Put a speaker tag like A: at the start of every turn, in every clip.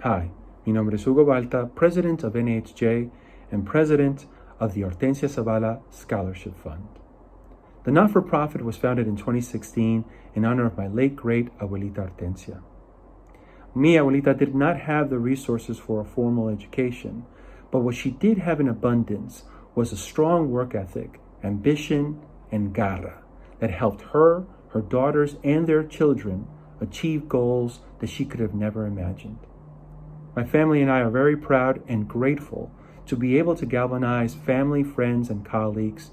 A: Hi, mi nombre es Hugo Balta, President of NAHJ and President of the Hortensia Zavala Scholarship Fund. The not-for-profit was founded in 2016 in honor of my late great Abuelita Hortensia. Mi abuelita did not have the resources for a formal education, but what she did have in abundance was a strong work ethic, ambition, and garra that helped her, her daughters, and their children achieve goals that she could have never imagined. My family and I are very proud and grateful to be able to galvanize family, friends, and colleagues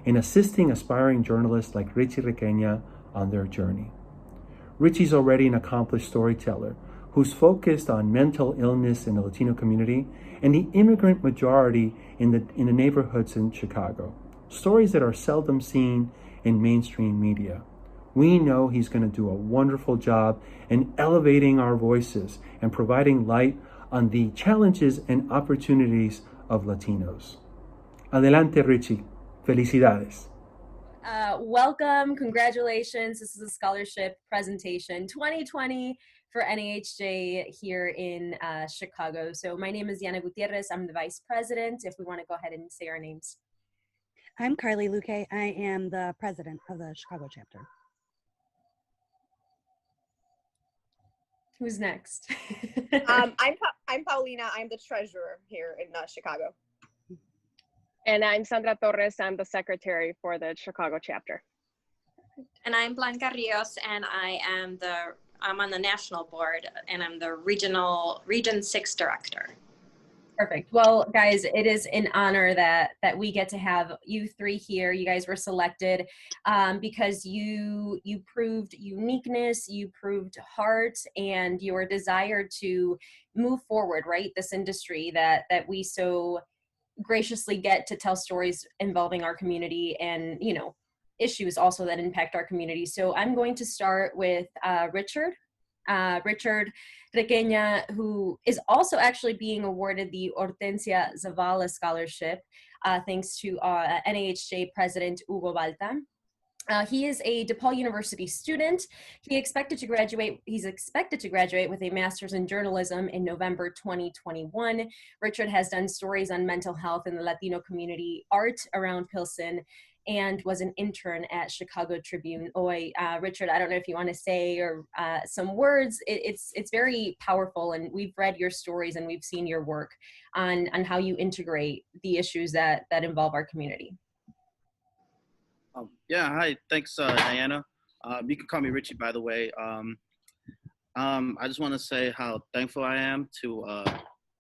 A: in assisting aspiring journalists like Richie Requeña on their journey. Richie's already an accomplished storyteller who's focused on mental illness in the Latino community and the immigrant majority in the neighborhoods in Chicago, stories that are seldom seen in mainstream media. We know he's going to do a wonderful job in elevating our voices and providing light on the challenges and opportunities of Latinos. Adelante, Richie. Felicidades.
B: Welcome, congratulations. This is a scholarship presentation 2020 for NAHJ here in Chicago. So my name is Yana Gutierrez. I'm the vice president. If we want to go ahead and say our names.
C: I'm Carly Luque. I am the president of the Chicago chapter.
B: Who's next?
D: I'm Paulina. I'm the treasurer here in Chicago.
E: And I'm Sandra Torres. I'm the secretary for the Chicago chapter.
F: And I'm Blanca Rios, and I'm on the national board, and I'm the Region 6 director.
B: Perfect. Well, guys, it is an honor that we get to have you three here. You guys were selected because you proved uniqueness, you proved heart, and your desire to move forward, right? This industry that we so graciously get to tell stories involving our community and, you know, issues also that impact our community. So I'm going to start with Richard Requeña, who is also actually being awarded the Hortensia Zavala Scholarship, thanks to NAHJ President Hugo Balta. He is a DePaul University student. He's expected to graduate with a master's in journalism in November 2021. Richard has done stories on mental health in the Latino community, art around Pilsen, and was an intern at Chicago Tribune. Richard, I don't know if you want to say or some words. It's very powerful, and we've read your stories and we've seen your work on how you integrate the issues that involve our community.
G: Yeah, hi. Thanks, Diana. You can call me Richie, by the way. I just want to say how thankful I am to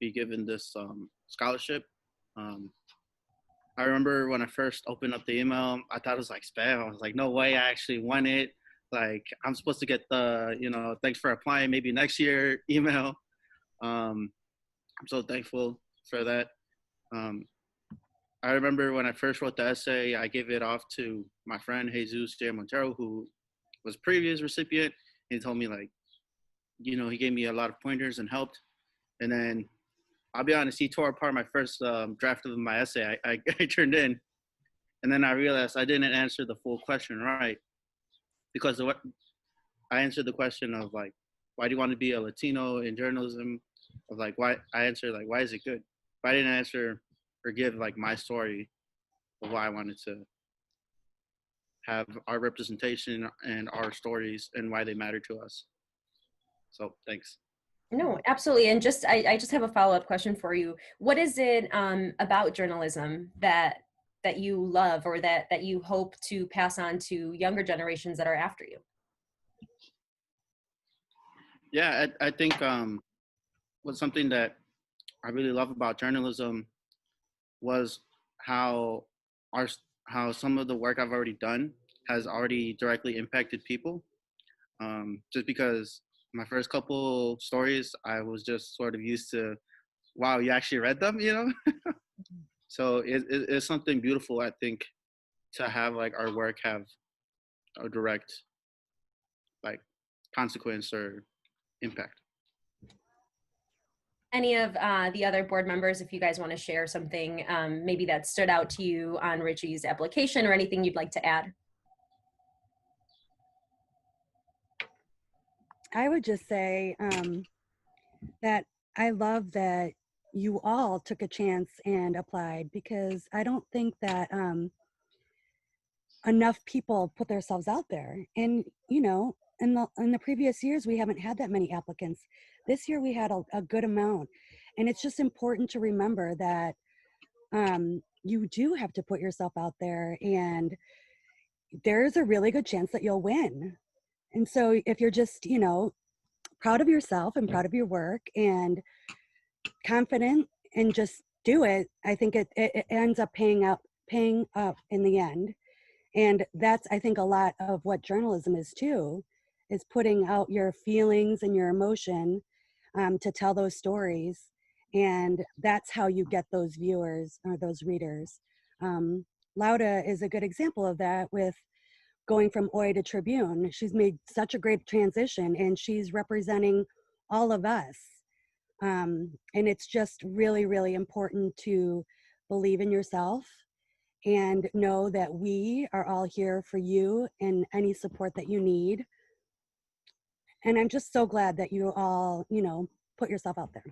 G: be given this scholarship. I remember when I first opened up the email, I thought it was like spam. I was like, no way, I actually won it. Like, I'm supposed to get the, thanks for applying maybe next year email. I'm so thankful for that. I remember when I first wrote the essay, I gave it off to my friend Jesus J. Montero, who was previous recipient. He told me, like, he gave me a lot of pointers and helped. And then, I'll be honest, he tore apart my first draft of my essay I turned in. And then I realized I didn't answer the full question right. Because I answered the question of, like, why do you want to be a Latino in journalism? Of, like, why I answered, like, why is it good? But I didn't answer or give, like, my story of why I wanted to have our representation and our stories and why they matter to us. So thanks.
B: No, absolutely. And I just have a follow-up question for you. What is it about journalism that you love or that you hope to pass on to younger generations that are after you?
G: Yeah, I think what's something that I really love about journalism was how some of the work I've already done has already directly impacted people. Just because my first couple stories, I was just sort of used to, wow, you actually read them, So it's something beautiful, I think, to have, like, our work have a direct, like, consequence or impact.
B: Any of the other board members, if you guys want to share something maybe that stood out to you on Richie's application or anything you'd like to add?
C: I would just say that I love that you all took a chance and applied, because I don't think that enough people put themselves out there. And, you know, in the previous years, we haven't had that many applicants. This year we had a good amount. And it's just important to remember that you do have to put yourself out there, and there's a really good chance that you'll win. And so if you're just, you know, proud of yourself and proud of your work and confident and just do it, I think it ends up paying up in the end. And that's, I think, a lot of what journalism is too, is putting out your feelings and your emotion to tell those stories. And that's how you get those viewers or those readers. Lauda is a good example of that, with going from Oi to Tribune. She's made such a great transition, and she's representing all of us. And it's just really, really important to believe in yourself and know that we are all here for you and any support that you need. And I'm just so glad that you all, you know, put yourself out there.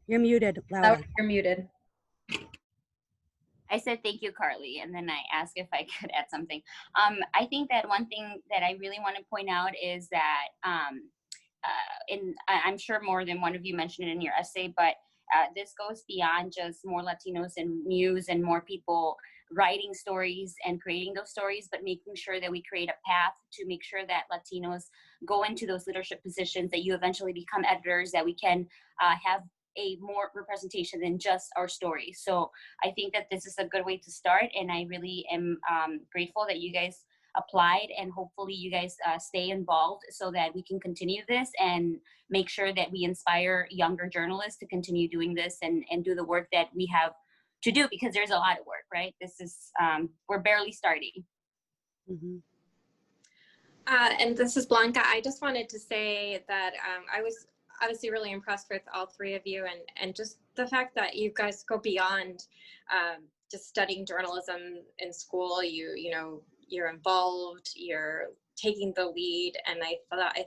C: You're muted, Laura.
B: You're muted.
H: I said thank you, Carly, and then I asked if I could add something. I think that one thing that I really want to point out is that, I'm sure more than one of you mentioned it in your essay, but this goes beyond just more Latinos in news and more people writing stories and creating those stories, but making sure that we create a path to make sure that Latinos go into those leadership positions, that you eventually become editors, that we can have a more representation than just our story. So I think that this is a good way to start, and I really am grateful that you guys applied, and hopefully you guys stay involved so that we can continue this and make sure that we inspire younger journalists to continue doing this and do the work that we have to do, because there's a lot of work, right? This is, we're barely starting.
C: Mm-hmm.
F: And this is Blanca. I just wanted to say that I was obviously really impressed with all three of you, and just the fact that you guys go beyond just studying journalism in school. You know, you're involved, you're taking the lead, and I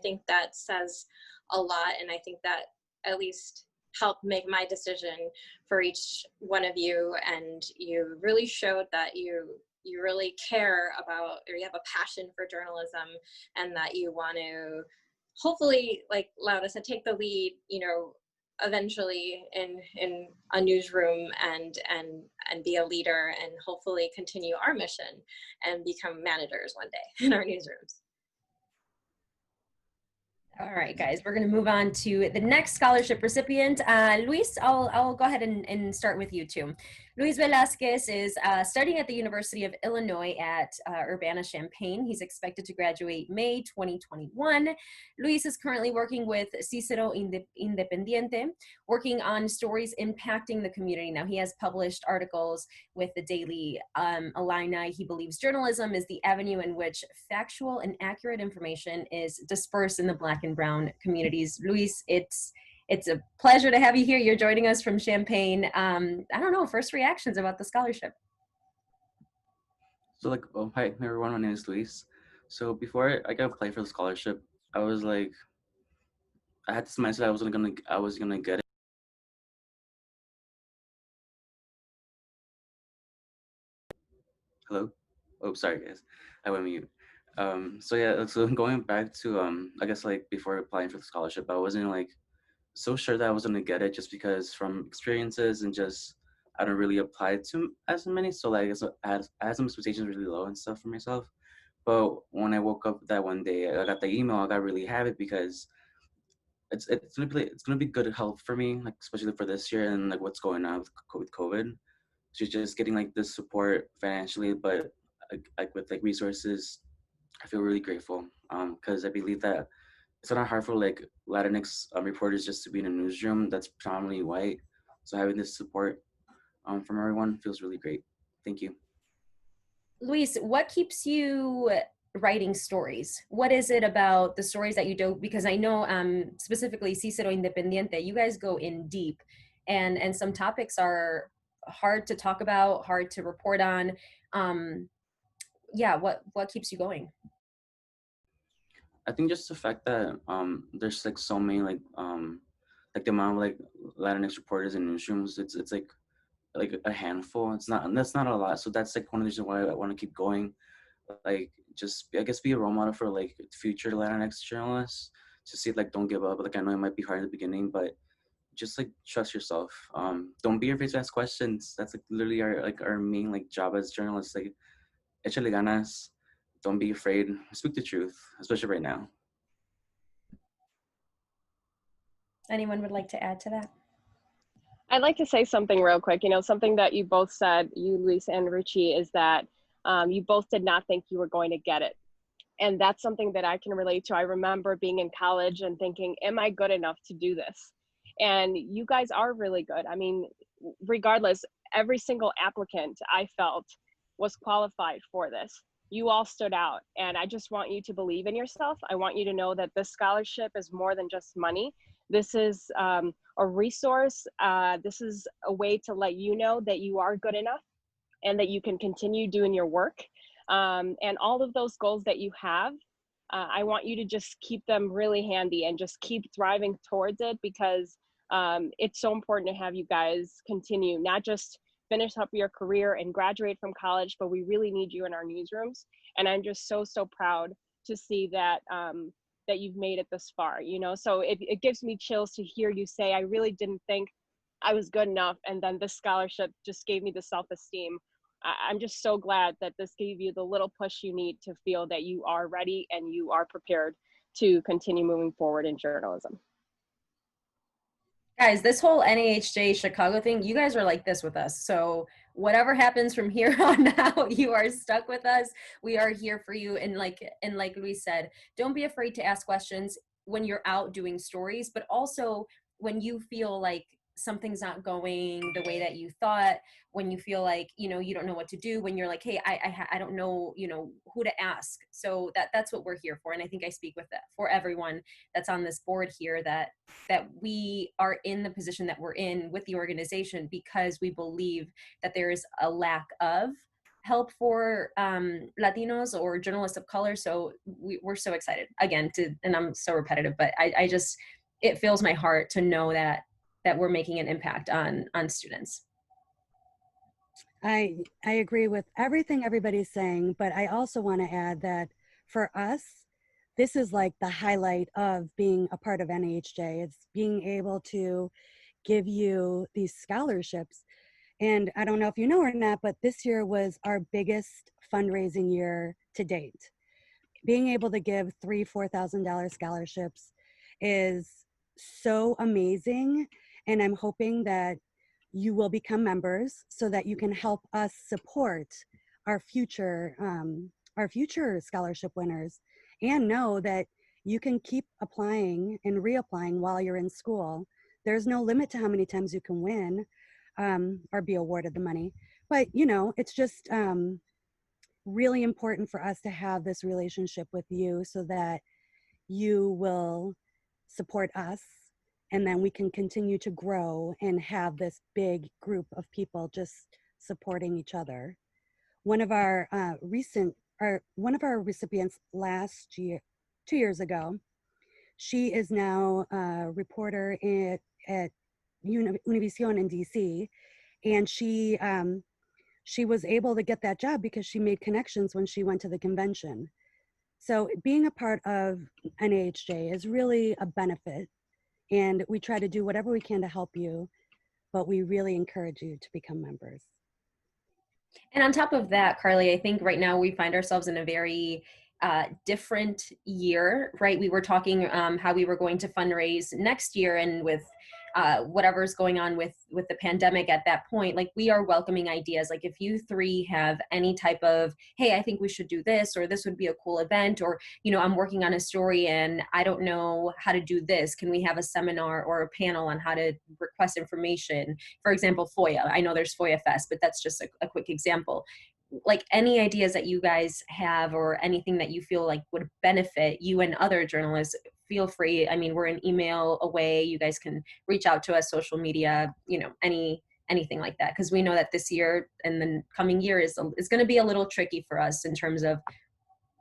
F: think that says a lot, and I think that at least helped make my decision for each one of you. And you really showed that you really care about, or you have a passion for journalism, and that you want to hopefully, like Lauda said, take the lead, you know, eventually in a newsroom and be a leader, and hopefully continue our mission and become managers one day in our newsrooms.
B: All right, guys, we're going to move on to the next scholarship recipient. Luis, I'll go ahead and start with you too. Luis Velasquez is studying at the University of Illinois at Urbana-Champaign. He's expected to graduate May 2021. Luis is currently working with Cicero Independiente, working on stories impacting the community. Now, he has published articles with the daily Illini. He believes journalism is the avenue in which factual and accurate information is dispersed in the Black and Brown communities. Luis, it's a pleasure to have you here. You're joining us from Champaign. I don't know, first reactions about the scholarship.
I: So hi everyone, my name is Luis. So before I got applied for the scholarship, I was like, I had this mindset I was gonna get it. Hello? Oh, sorry guys, I went mute. So yeah, so going back to I guess like before applying for the scholarship, I wasn't like so sure that I was gonna get it, just because from experiences and just I don't really apply to as many. So like I had some expectations really low and stuff for myself. But when I woke up that one day, I got the email. I got really happy, because it's gonna be good help for me, like especially for this year and like what's going on with COVID. So just getting like this support financially, but like with like resources, I feel really grateful. Because I believe that it's not hard for like Latinx reporters just to be in a newsroom that's predominantly white. So having this support from everyone feels really great. Thank you.
B: Luis, what keeps you writing stories? What is it about the stories that you do? Because I know specifically Cicero Independiente, you guys go in deep, and some topics are hard to talk about, hard to report on. Yeah, what keeps you going?
I: I think just the fact that there's like so many like the amount of like Latinx reporters in newsrooms, it's like a handful. It's not, and that's not a lot. So that's like one of the reasons why I want to keep going. Like just I guess be a role model for like future Latinx journalists to see like don't give up. Like I know it might be hard in the beginning, but just like trust yourself. Don't be afraid to ask questions. That's like literally our main like job as journalists. Like échale ganas. Don't be afraid. Speak the truth, especially right now.
B: Anyone would like to add to that?
E: I'd like to say something real quick. You know, something that you both said, you, Luis and Richie, is that you both did not think you were going to get it. And that's something that I can relate to. I remember being in college and thinking, am I good enough to do this? And you guys are really good. I mean, regardless, every single applicant I felt was qualified for this. You all stood out. And I just want you to believe in yourself. I want you to know that this scholarship is more than just money. This is a resource. This is a way to let you know that you are good enough and that you can continue doing your work. And all of those goals that you have, I want you to just keep them really handy and just keep thriving towards it, because it's so important to have you guys continue, not just finish up your career and graduate from college, but we really need you in our newsrooms. And I'm just so proud to see that that you've made it this far, you know? So it gives me chills to hear you say, I really didn't think I was good enough. And then this scholarship just gave me the self-esteem. I'm just so glad that this gave you the little push you need to feel that you are ready and you are prepared to continue moving forward in journalism.
B: Guys, this whole NAHJ Chicago thing, you guys are like this with us. So whatever happens from here on out, you are stuck with us. We are here for you. And like Luis said, don't be afraid to ask questions when you're out doing stories, but also when you feel like something's not going the way that you thought, when you feel like, you know, you don't know what to do, when you're like, hey, I don't know, you know, who to ask. So that's what we're here for. And I think I speak with that for everyone that's on this board here, that we are in the position that we're in with the organization because we believe that there is a lack of help for Latinos or journalists of color. So we're so excited again and I'm so repetitive, but I just, it fills my heart to know that we're making an impact on students.
C: I agree with everything everybody's saying, but I also want to add that for us, this is like the highlight of being a part of NAHJ. It's being able to give you these scholarships. And I don't know if you know or not, but this year was our biggest fundraising year to date. Being able to give $3,000-$4,000 scholarships is so amazing. And I'm hoping that you will become members so that you can help us support our future scholarship winners, and know that you can keep applying and reapplying while you're in school. There's no limit to how many times you can win or be awarded the money. But, you know, it's just really important for us to have this relationship with you so that you will support us, and then we can continue to grow and have this big group of people just supporting each other. One of our recipients last year, 2 years ago, she is now a reporter at Univision in DC, and she was able to get that job because she made connections when she went to the convention. So being a part of NAHJ is really a benefit, and we try to do whatever we can to help you, but we really encourage you to become members.
B: And on top of that, Carly, I think right now we find ourselves in a very different year, right? We were talking how we were going to fundraise next year, and with whatever's going on with the pandemic at that point, like, we are welcoming ideas. Like, if you three have any type of, hey, I think we should do this, or this would be a cool event, or, you know, I'm working on a story and I don't know how to do this, can we have a seminar or a panel on how to request information? For example, FOIA. I know there's FOIA Fest, but that's just a quick example. Like, any ideas that you guys have or anything that you feel like would benefit you and other journalists, feel free. I mean, we're an email away. You guys can reach out to us, social media, you know, anything like that. Because we know that this year and the coming year is going to be a little tricky for us in terms of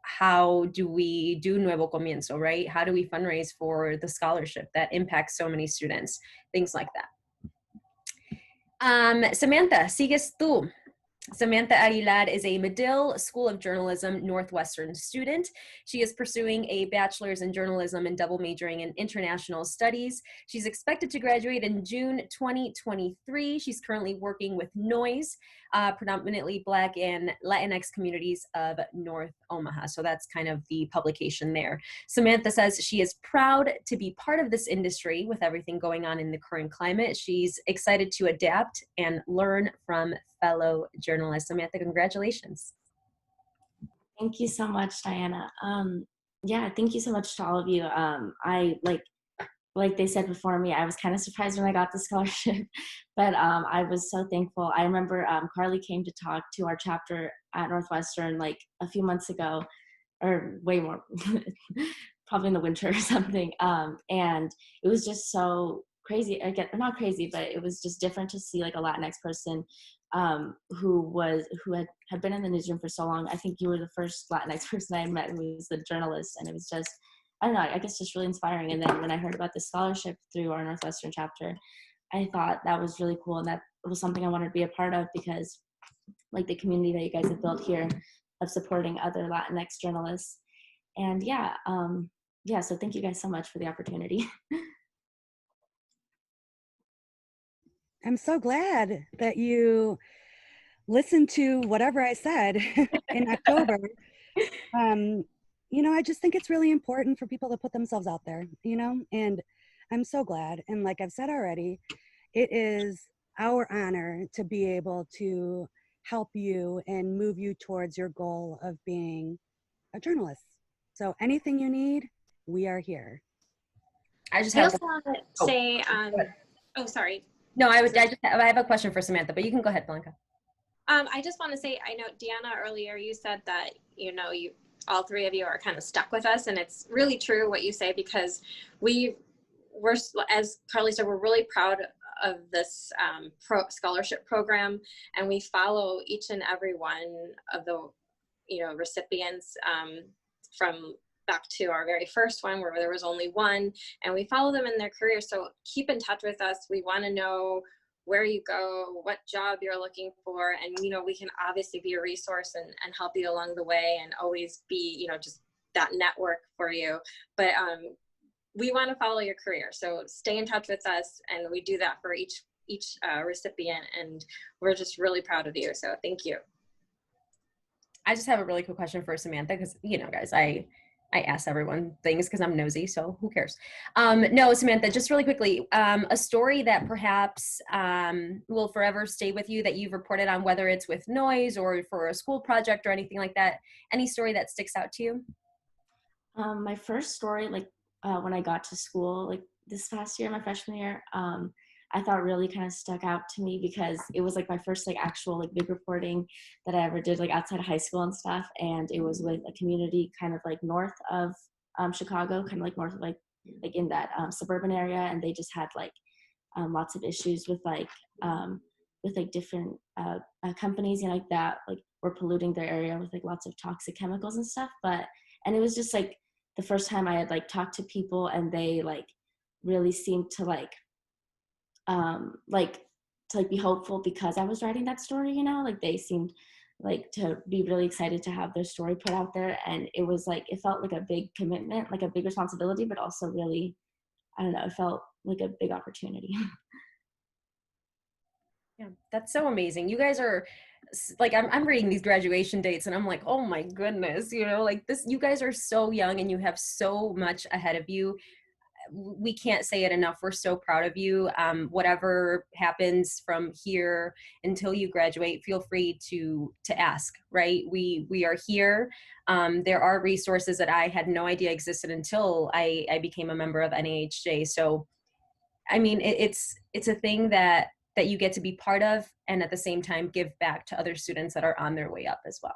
B: how do we do Nuevo Comienzo, right? How do we fundraise for the scholarship that impacts so many students? Things like that. Samantha, sigues tú. Samantha Aguilar is a Medill School of Journalism Northwestern student. She is pursuing a bachelor's in journalism and double majoring in international studies. She's expected to graduate in June 2023. She's currently working with NOISE, predominantly Black and Latinx communities of North Omaha. So that's kind of the publication there. Samantha says she is proud to be part of this industry with everything going on in the current climate. She's excited to adapt and learn from fellow journalists. Samantha, congratulations.
J: Thank you so much, Diana. Yeah, thank you so much to all of you. I like they said before me, I was kind of surprised when I got the scholarship, but I was so thankful. I remember Carly came to talk to our chapter at Northwestern like a few months ago, or way more, probably in the winter or something. And it was just so crazy. Again, not crazy, but it was just different to see like a Latinx person who had been in the newsroom for so long. I think you were the first Latinx person I met who was the journalist, and it was just, I don't know, I guess just really inspiring. And then when I heard about the scholarship through our Northwestern chapter, I thought that was really cool, and that was something I wanted to be a part of, because like the community that you guys have built here of supporting other Latinx journalists. And yeah, so thank you guys so much for the opportunity.
C: I'm so glad that you listened to whatever I said in October. You know, I just think it's really important for people to put themselves out there, you know, and I'm so glad. And like I've said already, it is our honor to be able to help you and move you towards your goal of being a journalist. So anything you need, we are here.
F: I also want to say, oh, sorry.
B: No, I have a question for Samantha, but you can go ahead, Blanca.
F: I just want to say, I know Deanna earlier, you said that, you know, all three of you are kind of stuck with us, and it's really true what you say, because we're, as Carly said, we're really proud of this scholarship program, and we follow each and every one of the, you know, recipients from back to our very first one where there was only one, and we follow them in their career. So keep in touch with us. We want to know where you go, what job you're looking for, and you know, we can obviously be a resource and help you along the way, and always be, you know, just that network for you. But we want to follow your career, so stay in touch with us, and we do that for each recipient, and we're just really proud of you. So thank you.
B: I just have a really quick question for Samantha, because, you know, guys, I ask everyone things because I'm nosy, so who cares? No, Samantha, just really quickly, a story that perhaps will forever stay with you that you've reported on, whether it's with NOISE or for a school project or anything like that, any story that sticks out to you?
J: My first story, like when I got to school, like this past year, my freshman year, I thought really kind of stuck out to me because it was like my first like actual like big reporting that I ever did like outside of high school and stuff. And it was with a community kind of like north of Chicago, kind of like north of like in that suburban area. And they just had like lots of issues with like different companies, you know, like that, like were polluting their area with like lots of toxic chemicals and stuff. And it was just like the first time I had like talked to people, and they like really seemed to be hopeful because I was writing that story, you know, like they seemed like to be really excited to have their story put out there. And it was like, it felt like a big commitment, like a big responsibility, but also really, I don't know, it felt like a big opportunity.
B: Yeah, that's so amazing. You guys are like, I'm reading these graduation dates and I'm like, oh my goodness, you know, like this, you guys are so young and you have so much ahead of you. We can't say it enough. We're so proud of you. Whatever happens from here until you graduate, feel free to ask, right? We are here. There are resources that I had no idea existed until I became a member of NAHJ. So, I mean, it's a thing that you get to be part of, and at the same time give back to other students that are on their way up as well.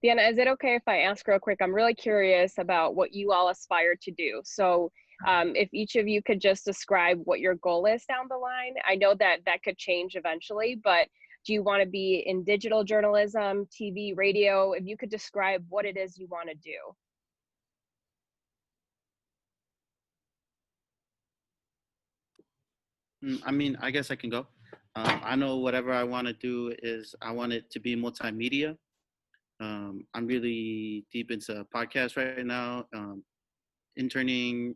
E: Deanna, is it okay if I ask real quick? I'm really curious about what you all aspire to do. So if each of you could just describe what your goal is down the line. I know that could change eventually, but Do you want to be in digital journalism, TV, radio? If you could describe what it is you want to do.
G: I mean, I guess I can go. I know whatever I want to do is I want it to be multimedia. I'm really deep into podcasts right now. Interning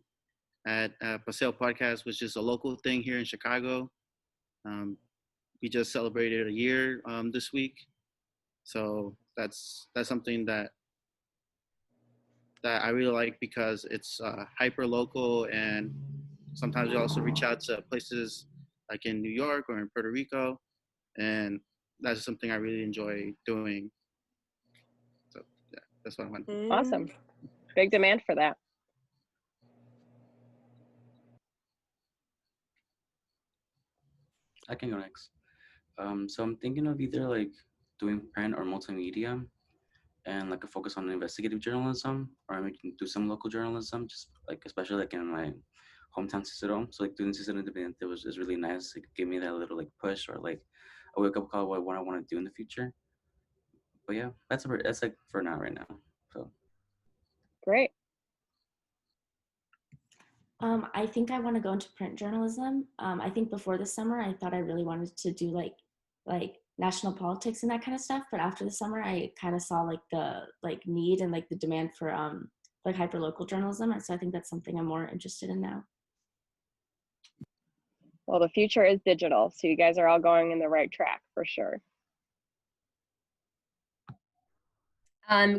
G: at Paseo Podcast, which is a local thing here in Chicago. We just celebrated a year this week, so that's something that I really like because it's hyper local, and sometimes we also reach out to places like in New York or in Puerto Rico, and that's something I really enjoy doing. So yeah, that's what I want.
E: Awesome. Big demand for that.
I: I can go next. So I'm thinking of either like doing print or multimedia, and like a focus on investigative journalism, or I can do some local journalism, just like especially like in my hometown Cicero. So like doing Cicero Independiente is really nice. It gave me that little like push or like a wake up call what I want to do in the future. But yeah, that's like for now right now. So
E: great.
J: I think I want to go into print journalism. I think before the summer, I thought I really wanted to do like national politics and that kind of stuff. But after the summer, I kind of saw like the need and like the demand for like hyper local journalism, and so I think that's something I'm more interested in now.
E: Well, the future is digital, so you guys are all going in the right track for sure.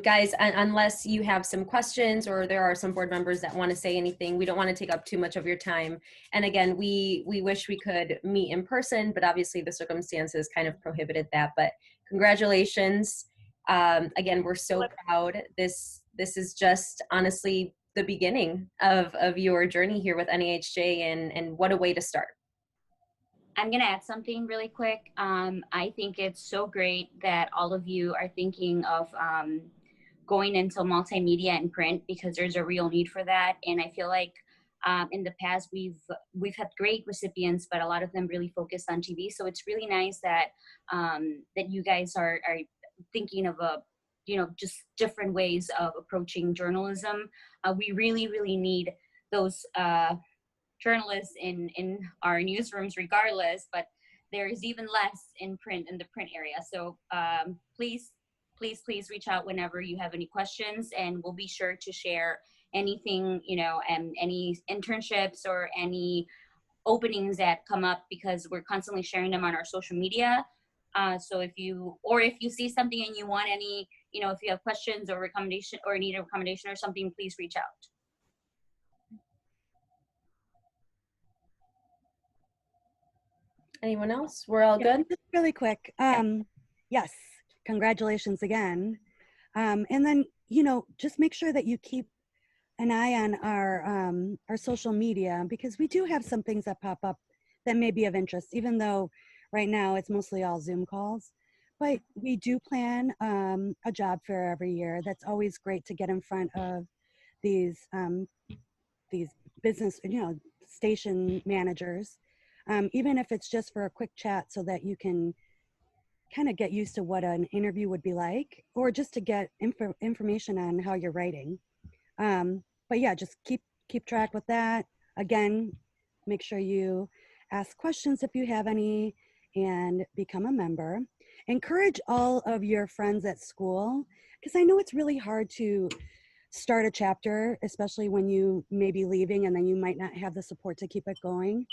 B: Guys, unless you have some questions or there are some board members that want to say anything, we don't want to take up too much of your time. And again, we wish we could meet in person, but obviously the circumstances kind of prohibited that. But congratulations. Again, we're so proud. This is just honestly the beginning of your journey here with NAHJ, and what a way to start.
H: I'm going to add something really quick. I think it's so great that all of you are thinking of going into multimedia and print, because there's a real need for that. And I feel like in the past we've had great recipients, but a lot of them really focused on TV. So it's really nice that that you guys are thinking of just different ways of approaching journalism. We really need those journalists in our newsrooms regardless, but there's even less in the print area. So please reach out whenever you have any questions, and we'll be sure to share anything, and any internships or any openings that come up, because we're constantly sharing them on our social media. So if you see something and you want any, if you have questions or recommendation or need a recommendation or something, please reach out.
B: Anyone else? We're all good?
C: Just really quick. Yes, congratulations again. And then, just make sure that you keep an eye on our social media, because we do have some things that pop up that may be of interest, even though right now it's mostly all Zoom calls. But we do plan a job fair every year. That's always great to get in front of these business, station managers. Even if it's just for a quick chat, so that you can kind of get used to what an interview would be like, or just to get information on how you're writing. But yeah, just keep track with that. Again, make sure you ask questions if you have any, and become a member. Encourage all of your friends at school, because I know it's really hard to start a chapter, especially when you may be leaving and then you might not have the support to keep it going.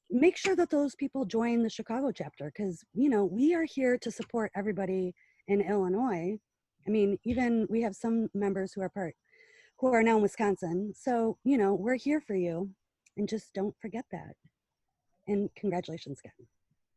C: Make sure that those people join the Chicago chapter, because we are here to support everybody in Illinois. I mean, even we have some members who are now in Wisconsin. So we're here for you, and just don't forget that. And congratulations again.